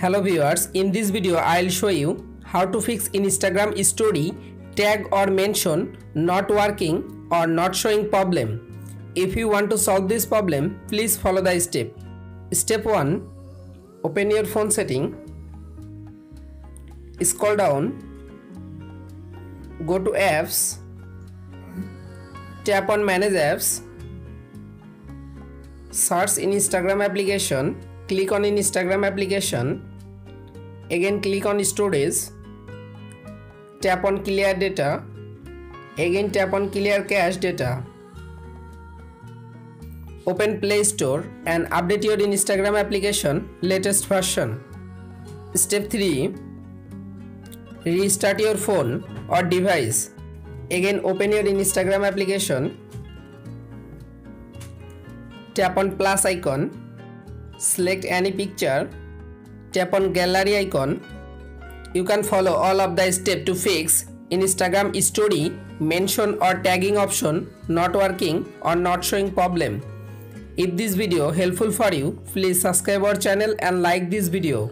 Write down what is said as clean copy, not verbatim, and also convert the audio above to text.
Hello viewers, in this video I'll show you how to fix Instagram story tag or mention not working or not showing problem. If you want to solve this problem, please follow the step. Step 1. Open your phone setting. Scroll down. Go to apps. Tap on manage apps. Search in Instagram application. Click on Instagram application. Again click on storage. Tap on clear data. Again tap on clear cache data. Open Play Store and update your Instagram application latest version. Step 3. Restart your phone or device. Again open your Instagram application. Tap on plus icon. Select any picture. Tap on gallery icon. You can follow all of the steps to fix Instagram story mention or tagging option not working or not showing problem. If this video helpful for you, please subscribe our channel and like this video.